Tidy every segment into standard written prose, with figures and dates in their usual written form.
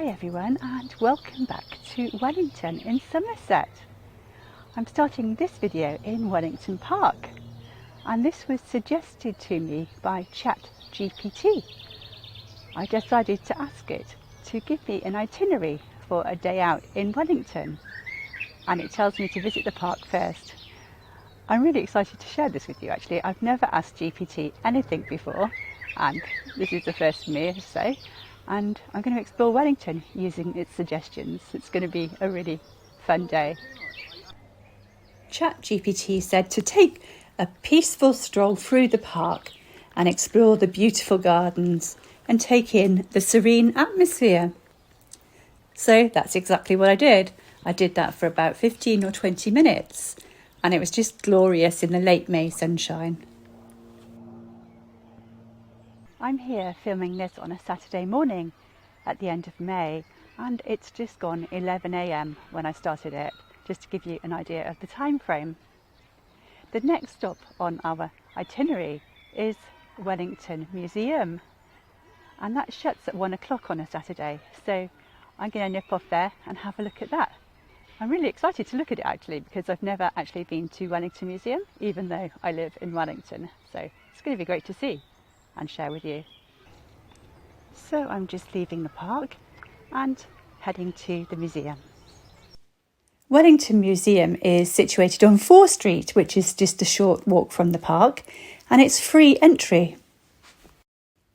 Hi everyone, and welcome back to Wellington in Somerset. I'm starting this video in Wellington Park, and this was suggested to me by ChatGPT. I decided to ask it to give me an itinerary for a day out in Wellington, and it tells me to visit the park first. I'm really excited to share this with you actually. I've never asked GPT anything before, and this is the first for me to say. And I'm going to explore Wellington using its suggestions. It's going to be a really fun day. ChatGPT said to take a peaceful stroll through the park and explore the beautiful gardens and take in the serene atmosphere. So that's exactly what I did. I did that for about 15 or 20 minutes, and it was just glorious in the late May sunshine. I'm here filming this on a Saturday morning at the end of May, and it's just gone 11 AM when I started it, just to give you an idea of the time frame. The next stop on our itinerary is Wellington Museum, and that shuts at 1 o'clock on a Saturday, so I'm going to nip off there and have a look at that. I'm really excited to look at it actually, because I've never actually been to Wellington Museum, even though I live in Wellington, so it's going to be great to see and share with you. So I'm just leaving the park and heading to the museum. Wellington Museum is situated on 4 Street, which is just a short walk from the park, and it's free entry.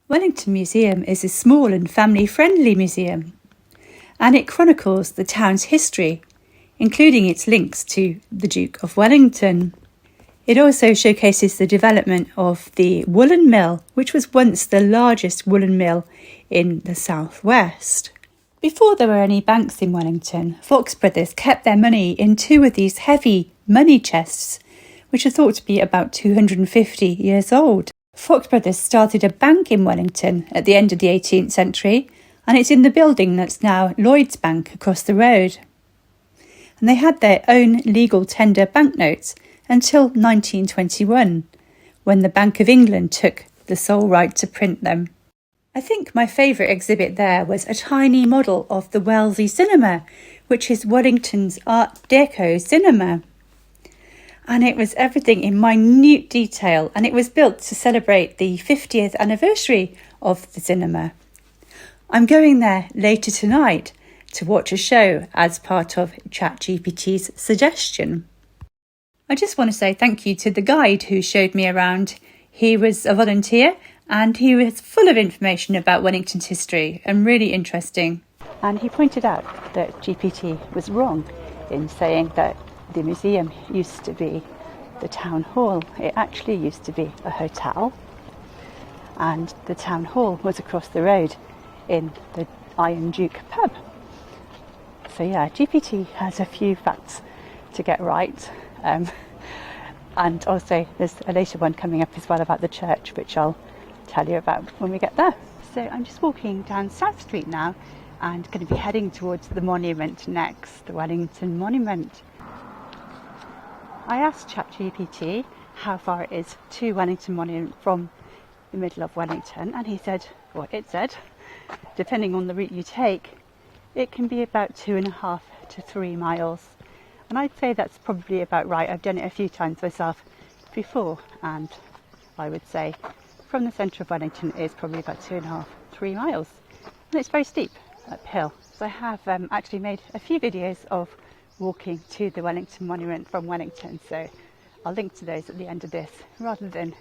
Wellington Museum is a small and family-friendly museum, and it chronicles the town's history, including its links to the Duke of Wellington. It also showcases the development of the woolen mill, which was once the largest woolen mill in the southwest. Before there were any banks in Wellington, Fox brothers kept their money in 2 of these heavy money chests, which are thought to be about 250 years old. Fox brothers started a bank in Wellington at the end of the 18th century, and it's in the building that's now Lloyd's Bank across the road. And they had their own legal tender banknotes until 1921, when the Bank of England took the sole right to print them. I think my favourite exhibit there was a tiny model of the Wellesley Cinema, which is Wellington's Art Deco cinema. And it was everything in minute detail, and it was built to celebrate the 50th anniversary of the cinema. I'm going there later tonight to watch a show as part of ChatGPT's suggestion. I just want to say thank you to the guide who showed me around. He was a volunteer and he was full of information about Wellington's history and really interesting. And he pointed out that GPT was wrong in saying that the museum used to be the town hall. It actually used to be a hotel, and the town hall was across the road in the Iron Duke pub. So yeah, GPT has a few facts to get right. And also there's a later one coming up as well about the church, which I'll tell you about when we get there. So I'm just walking down South Street now and going to be heading towards the monument next, the Wellington Monument. I asked ChatGPT how far it is to Wellington Monument from the middle of Wellington, and he said, or it said, depending on the route you take, it can be about 2.5 to 3 miles. And I'd say that's probably about right. I've done it a few times myself before, and I would say from the centre of Wellington it is probably about 2.5, 3 miles. And it's very steep uphill. So I have actually made a few videos of walking to the Wellington Monument from Wellington, so I'll link to those at the end of this, rather than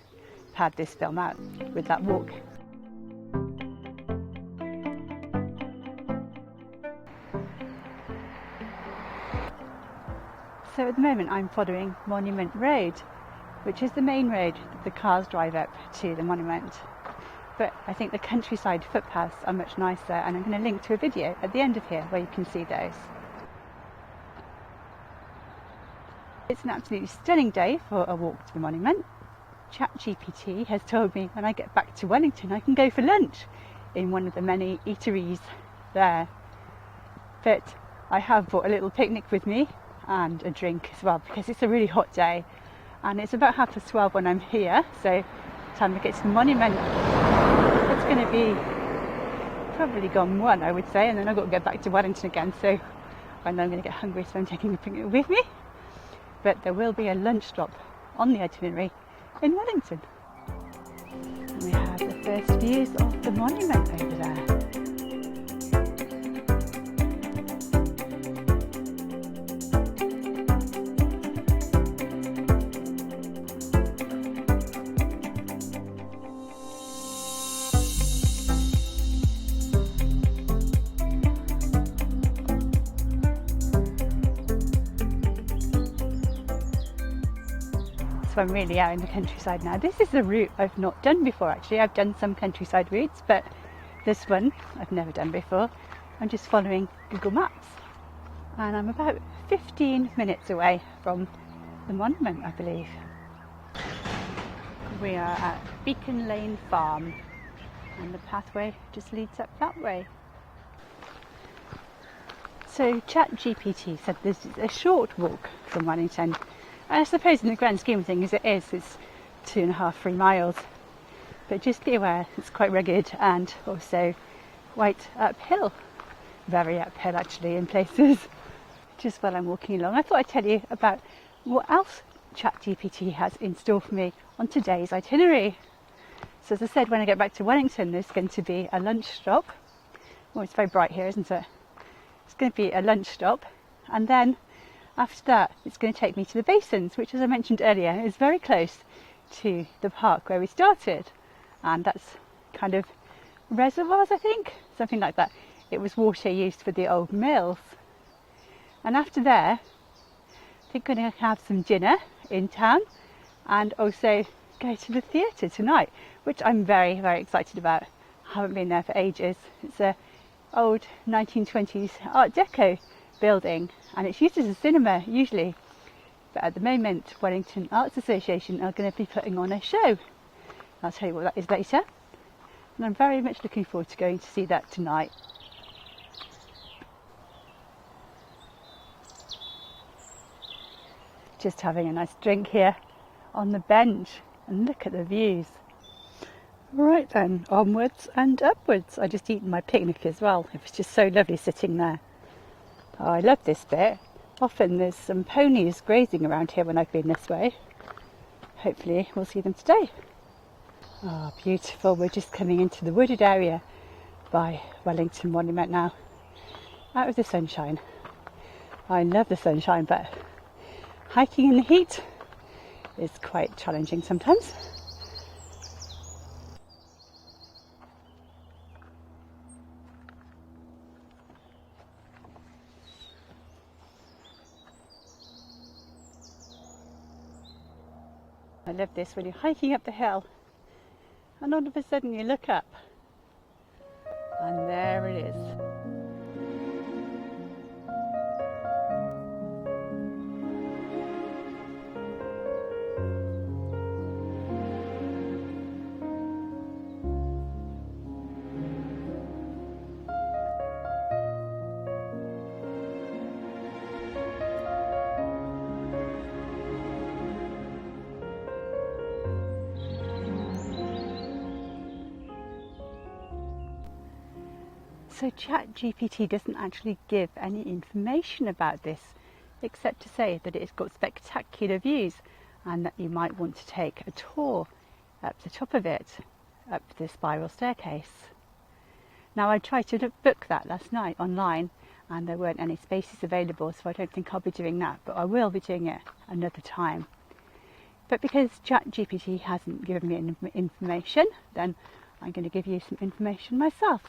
pad this film out with that walk. So at the moment I'm following Monument Road, which is the main road that the cars drive up to the monument. But I think the countryside footpaths are much nicer, and I'm going to link to a video at the end of here where you can see those. It's an absolutely stunning day for a walk to the monument. ChatGPT has told me when I get back to Wellington I can go for lunch in one of the many eateries there. But I have brought a little picnic with me and a drink as well, because it's a really hot day, and it's about 12:30 when I'm here, so time to get to the monument. It's going to be probably gone one, I would say, and then I've got to go back to Weddington again, so I know I'm going to get hungry, so I'm taking the picnic with me. But there will be a lunch stop on the itinerary in Wellington. And we have the first views of the monument over there. So I'm really out in the countryside now. This is a route I've not done before actually. I've done some countryside routes, but this one I've never done before. I'm just following Google Maps and I'm about 15 minutes away from the monument, I believe. We are at Beacon Lane Farm and the pathway just leads up that way. So ChatGPT said this is a short walk from Wellington. I suppose in the grand scheme of things it is, it's 2.5–3 miles, but just be aware it's quite rugged and also quite uphill, very uphill actually in places. Just while I'm walking along, I thought I'd tell you about what else ChatGPT has in store for me on today's itinerary. So as I said, when I get back to Wellington there's going to be a lunch stop. Oh, it's very bright here, isn't it? It's going to be a lunch stop, and then after that, it's going to take me to the basins, which, as I mentioned earlier, is very close to the park where we started. And that's kind of reservoirs, I think, something like that. It was water used for the old mills. And after there, I think I'm going to have some dinner in town and also go to the theatre tonight, which I'm very, very excited about. I haven't been there for ages. It's an old 1920s Art Deco building and it's used as a cinema usually, but at the moment Wellington Arts Association are going to be putting on a show. I'll tell you what that is later, and I'm very much looking forward to going to see that tonight. Just having a nice drink here on the bench and look at the views. Right then, onwards and upwards. I just eaten my picnic as well. It was just so lovely sitting there. Oh, I love this bit. Often there's some ponies grazing around here when I've been this way. Hopefully we'll see them today. Oh, beautiful. We're just coming into the wooded area by Wellington Monument now. Out of the sunshine. I love the sunshine, but hiking in the heat is quite challenging sometimes. I love this when you're hiking up the hill and all of a sudden you look up and there it is. So ChatGPT doesn't actually give any information about this, except to say that it's got spectacular views and that you might want to take a tour up the top of it, up the spiral staircase. Now I tried to book that last night online and there weren't any spaces available, so I don't think I'll be doing that, but I will be doing it another time. But because ChatGPT hasn't given me any information, then I'm going to give you some information myself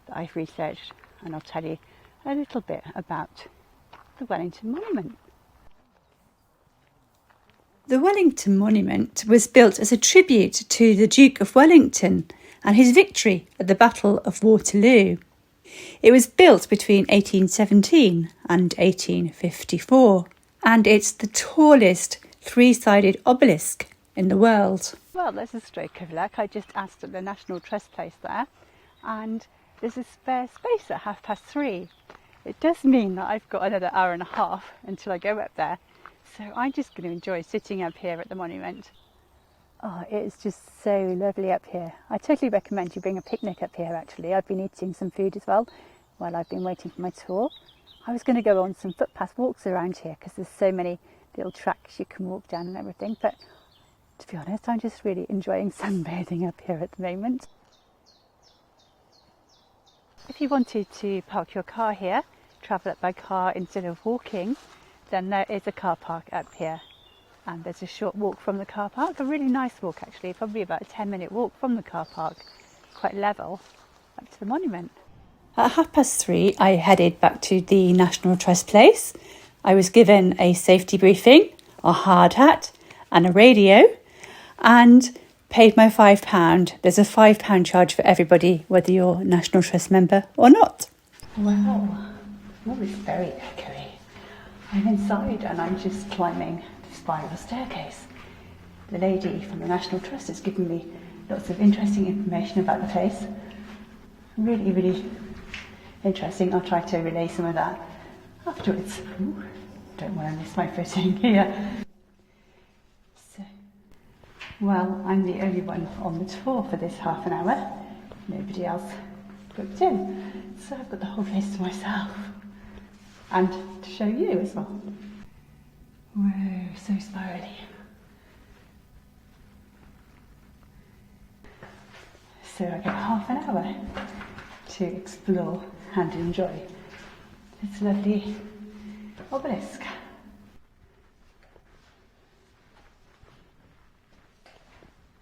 that I've researched, and I'll tell you a little bit about the Wellington Monument. The Wellington Monument was built as a tribute to the Duke of Wellington and his victory at the Battle of Waterloo. It was built between 1817 and 1854, and it's the tallest three-sided obelisk in the world. Well, there's a stroke of luck. I just asked at the National Trust place there, and there's a spare space at 3:30. It does mean that I've got another hour and a half until I go up there, so I'm just going to enjoy sitting up here at the monument. Oh, it's just so lovely up here. I totally recommend you bring a picnic up here actually. I've been eating some food as well while I've been waiting for my tour. I was going to go on some footpath walks around here because there's so many little tracks you can walk down and everything, but to be honest, I'm just really enjoying sunbathing up here at the moment. If you wanted to park your car here, travel up by car instead of walking, then there is a car park up here. And there's a short walk from the car park, a really nice walk actually, probably about a 10-minute walk from the car park, quite level, up to the monument. At 3:30, I headed back to the National Trust place. I was given a safety briefing, a hard hat and a radio, and paid my £5. There's a £5 charge for everybody, whether you're a National Trust member or not. Wow, that was very echoey. I'm inside and I'm just climbing the spiral staircase. The lady from the National Trust has given me lots of interesting information about the place. Really, really interesting. I'll try to relay some of that afterwards. Ooh, don't want to miss my footing here. So, well, I'm the only one on the tour for this half an hour. Nobody else booked in. So I've got the whole place to myself. And to show you as well. Whoa, so spirally. So I get half an hour to explore and enjoy this lovely obelisk.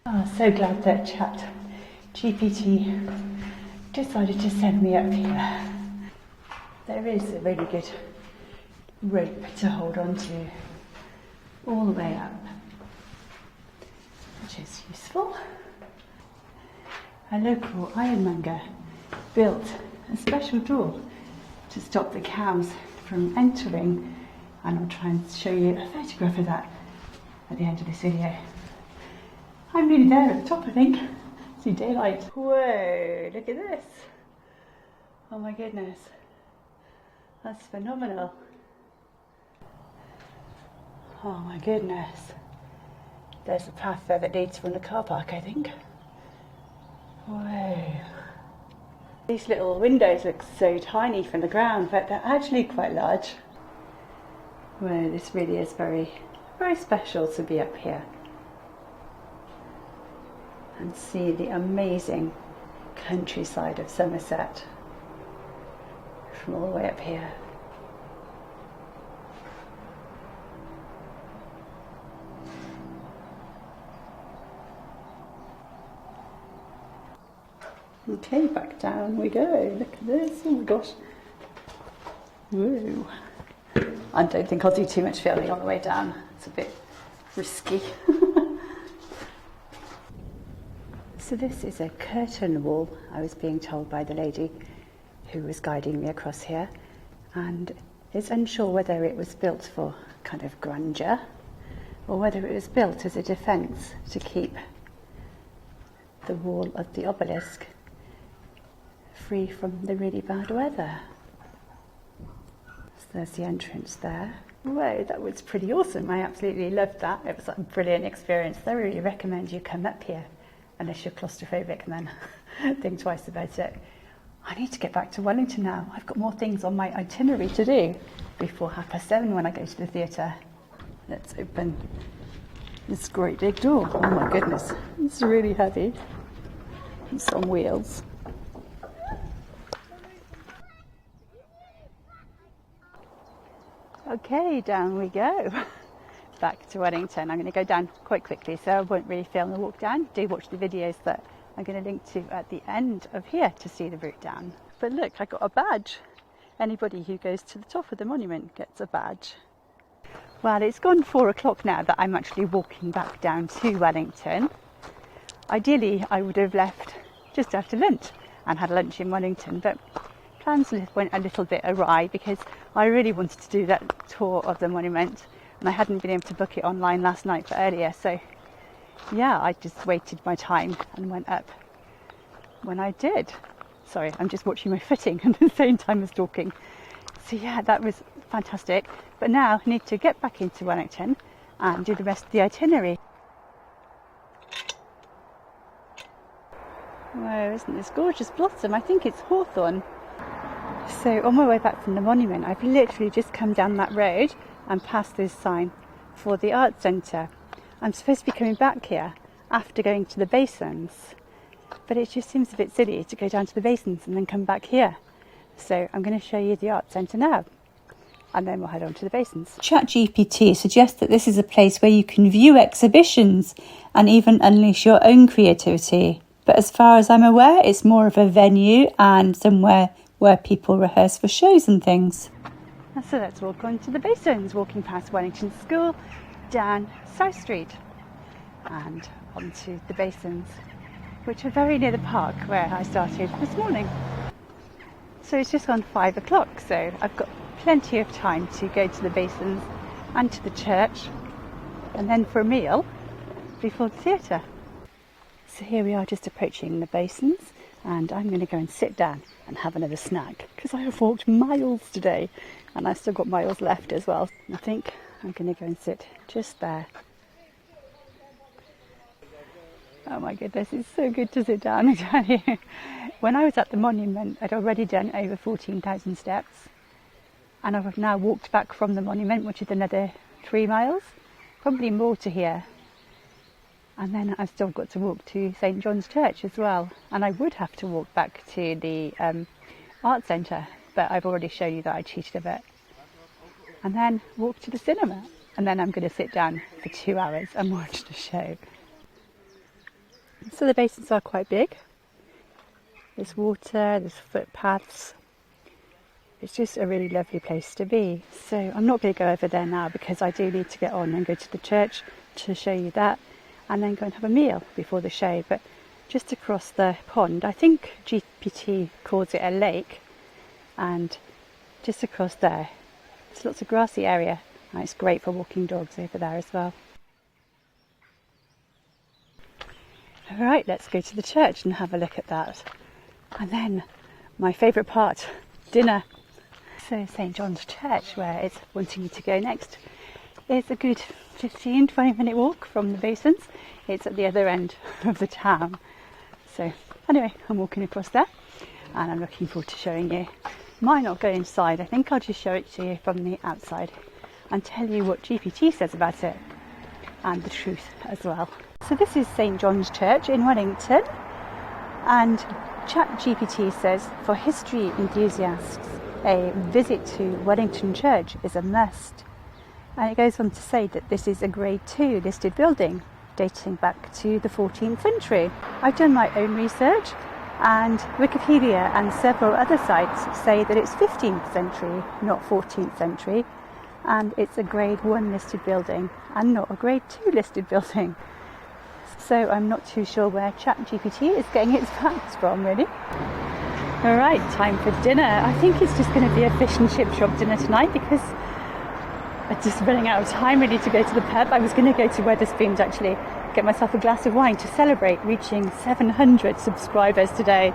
Oh, so glad that ChatGPT decided to send me up here. There is a really good rope to hold on to all the way up, which is useful. A local ironmonger built a special door to stop the cows from entering, and I'll try and show you a photograph of that at the end of this video. I'm nearly there at the top, I think. See daylight. Whoa, look at this. Oh my goodness. That's phenomenal. Oh my goodness. There's a path there that leads from the car park, I think. Whoa. These little windows look so tiny from the ground, but they're actually quite large. Whoa, this really is very, very special to be up here and see the amazing countryside of Somerset from all the way up here. Okay, back down we go. Look at this. Oh my gosh. Woo. I don't think I'll do too much filming on the way down. It's a bit risky. So this is a curtain wall, I was being told by the lady who was guiding me across here, and is unsure whether it was built for kind of grandeur or whether it was built as a defence to keep the wall of the obelisk free from the really bad weather. So there's the entrance there. Whoa, that was pretty awesome. I absolutely loved that. It was a brilliant experience. I really recommend you come up here, unless you're claustrophobic and then think twice about it. I need to get back to Wellington now. I've got more things on my itinerary to do before 7:30 when I go to the theatre. Let's open this great big door. Oh my goodness, it's really heavy. It's on wheels. Okay, down we go. Back to Weddington. I'm going to go down quite quickly, so I won't really film the walk down. Do watch the videos that I'm going to link to at the end of here to see the route down. But look, I got a badge. Anybody who goes to the top of the monument gets a badge. Well, it's gone 4 o'clock now that I'm actually walking back down to Wellington. Ideally, I would have left just after lunch and had lunch in Wellington, but plans went a little bit awry because I really wanted to do that tour of the monument and I hadn't been able to book it online last night for earlier, so yeah, I just waited my time and went up when I did. Sorry, I'm just watching my footing at the same time as talking. So yeah, that was fantastic, but now I need to get back into Wellington and do the rest of the itinerary. Whoa, isn't this gorgeous blossom? I think it's hawthorn. So on my way back from the monument, I've literally just come down that road and past this sign for the art centre. I'm supposed to be coming back here after going to the basins, but it just seems a bit silly to go down to the basins and then come back here. So I'm going to show you the art centre now, and then we'll head on to the basins. ChatGPT suggests that this is a place where you can view exhibitions and even unleash your own creativity. But as far as I'm aware, it's more of a venue and somewhere where people rehearse for shows and things. So let's walk on to the basins, walking past Wellington School, down South Street and onto the basins, which are very near the park where I started this morning. So it's just gone 5 o'clock, so I've got plenty of time to go to the basins and to the church, and then for a meal before the theatre. So here we are, just approaching the basins, and I'm going to go and sit down and have another snack because I have walked miles today and I've still got miles left as well. I think I'm going to go and sit just there. Oh my goodness, it's so good to sit down, I tell you. When I was at the monument, I'd already done over 14,000 steps, and I've now walked back from the monument, which is another 3 miles, probably more to here. And then I've still got to walk to St John's Church as well, and I would have to walk back to the art centre, but I've already shown you that I cheated a bit. And then walk to the cinema, and then I'm going to sit down for 2 hours and watch the show. So the basins are quite big. There's water, there's footpaths. It's just a really lovely place to be. So I'm not going to go over there now because I do need to get on and go to the church to show you that, and then go and have a meal before the show. But just across the pond, I think GPT calls it a lake, and just across there, there's lots of grassy area, and it's great for walking dogs over there as well. All right, let's go to the church and have a look at that. And then my favourite part, dinner. So St John's Church, where it's wanting me to go next, is a good 15-20 minute walk from the basins. It's at the other end of the town. So anyway, I'm walking across there and I'm looking forward to showing you. Might not go inside, I think I'll just show it to you from the outside and tell you what GPT says about it, and the truth as well. So this is St John's Church in Wellington, and ChatGPT says for history enthusiasts, a visit to Wellington Church is a must. And it goes on to say that this is a Grade 2 listed building dating back to the 14th century. I've done my own research, and Wikipedia and several other sites say that it's 15th century, not 14th century, and it's a Grade 1 listed building and not a Grade 2 listed building. So I'm not too sure where ChatGPT is getting its facts from, really. All right, time for dinner. I think it's just going to be a fish and chip shop dinner tonight because I'm just running out of time really to go to the pub. I was going to go to Wetherspoons actually, get myself a glass of wine to celebrate reaching 700 subscribers today.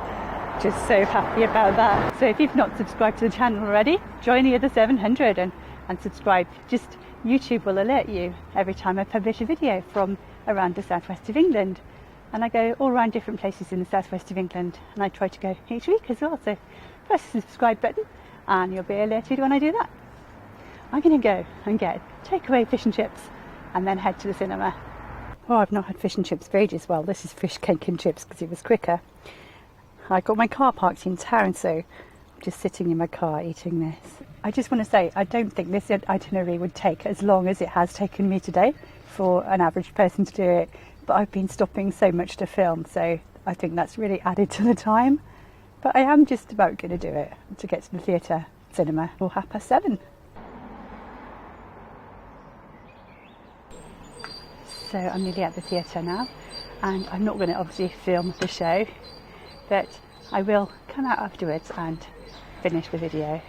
Just so happy about that. So if you've not subscribed to the channel already, join the other 700 and subscribe. Just YouTube will alert you every time I publish a video from around the southwest of England, and I go all around different places in the southwest of England, and I try to go each week as well. So press the subscribe button and you'll be alerted when I do that. I'm going to go and get takeaway fish and chips and then head to the cinema. Oh, I've not had fish and chips for ages. Well, this is fish cake and chips because it was quicker. I got my car parked in town, so I'm just sitting in my car eating this. I just want to say, I don't think this itinerary would take as long as it has taken me today for an average person to do it, but I've been stopping so much to film, so I think that's really added to the time. But I am just about going to do it to get to the theatre cinema for 7:30. So I'm nearly at the theatre now, and I'm not going to obviously film the show, but I will come out afterwards and finish the video.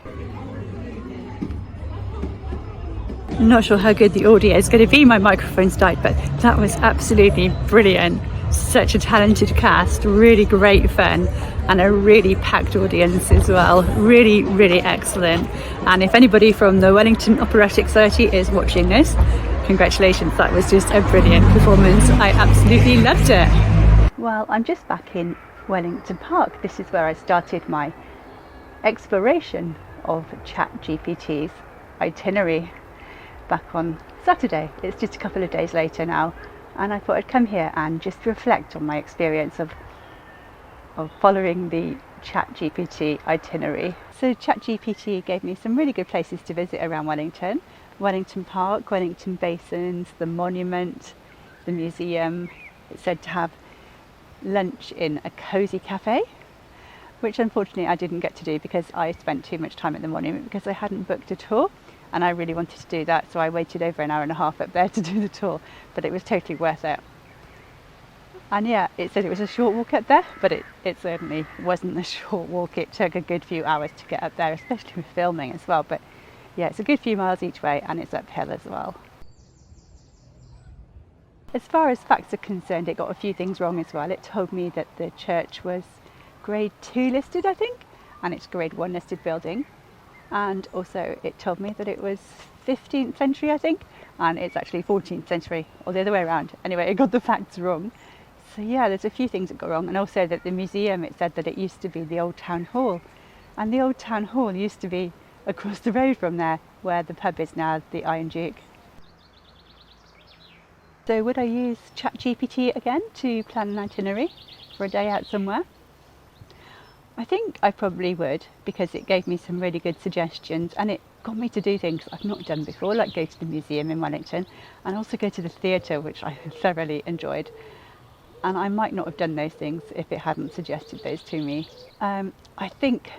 I'm not sure how good the audio is going to be, my microphone's died, but that was absolutely brilliant. Such a talented cast, really great fun, and a really packed audience as well. Really, really excellent. And if anybody from the Wellington Operatic Society is watching this, congratulations, that was just a brilliant performance. I absolutely loved it. Well, I'm just back in Wellington Park. This is where I started my exploration of ChatGPT's itinerary back on Saturday. It's just a couple of days later now, and I thought I'd come here and just reflect on my experience of following the ChatGPT itinerary. So ChatGPT gave me some really good places to visit around Wellington. Wellington Park, Wellington Basins, the Monument, the museum. It said to have lunch in a cosy cafe, which unfortunately I didn't get to do because I spent too much time at the Monument because I hadn't booked a tour, and I really wanted to do that, so I waited over an hour and a half up there to do the tour, but it was totally worth it. And yeah, it said it was a short walk up there, but it certainly wasn't a short walk. It took a good few hours to get up there, especially with filming as well. But yeah, it's a good few miles each way, and it's uphill as well. As far as facts are concerned, it got a few things wrong as well. It told me that the church was grade 2 listed, I think, and it's grade 1 listed building. And also it told me that it was 15th century, I think, and it's actually 14th century, or the other way around. Anyway, it got the facts wrong. So yeah, there's a few things that go wrong. And also that the museum, it said that it used to be the old town hall, and the old town hall used to be across the road from there, where the pub is now, the Iron Duke. So would I use ChatGPT again to plan an itinerary for a day out somewhere? I think I probably would, because it gave me some really good suggestions, and it got me to do things I've not done before, like go to the museum in Wellington and also go to the theatre, which I thoroughly enjoyed. And I might not have done those things if it hadn't suggested those to me. I think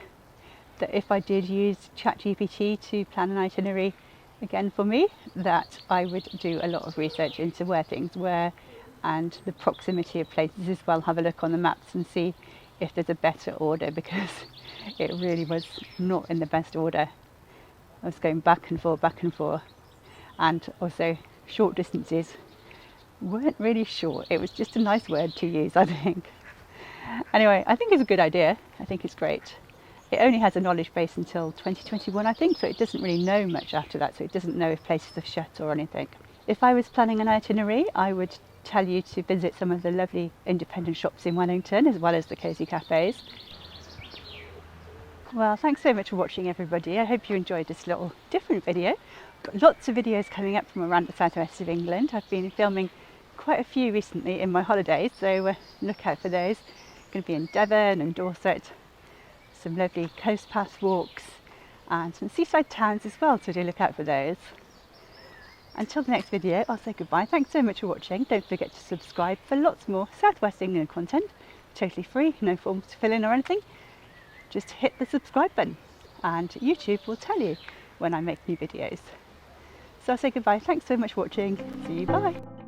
that if I did use ChatGPT to plan an itinerary again for me, that I would do a lot of research into where things were and the proximity of places as well. Have a look on the maps and see if there's a better order, because it really was not in the best order. I was going back and forth, and also short distances weren't really short. It was just a nice word to use, I think. Anyway, I think it's a good idea. I think it's great. It only has a knowledge base until 2021, I think, so it doesn't really know much after that, so it doesn't know if places have shut or anything. If I was planning an itinerary, I would tell you to visit some of the lovely independent shops in Wellington, as well as the cosy cafes. Well, thanks so much for watching, everybody. I hope you enjoyed this little different video. Got lots of videos coming up from around the southwest of England. I've been filming quite a few recently in my holidays, so look out for those. Going to be in Devon and Dorset, some lovely coast path walks and some seaside towns as well, so do look out for those. Until the next video, I'll say goodbye. Thanks so much for watching. Don't forget to subscribe for lots more Southwest England content, totally free, no forms to fill in or anything. Just hit the subscribe button and YouTube will tell you when I make new videos. So I'll say goodbye. Thanks so much for watching. See you, bye.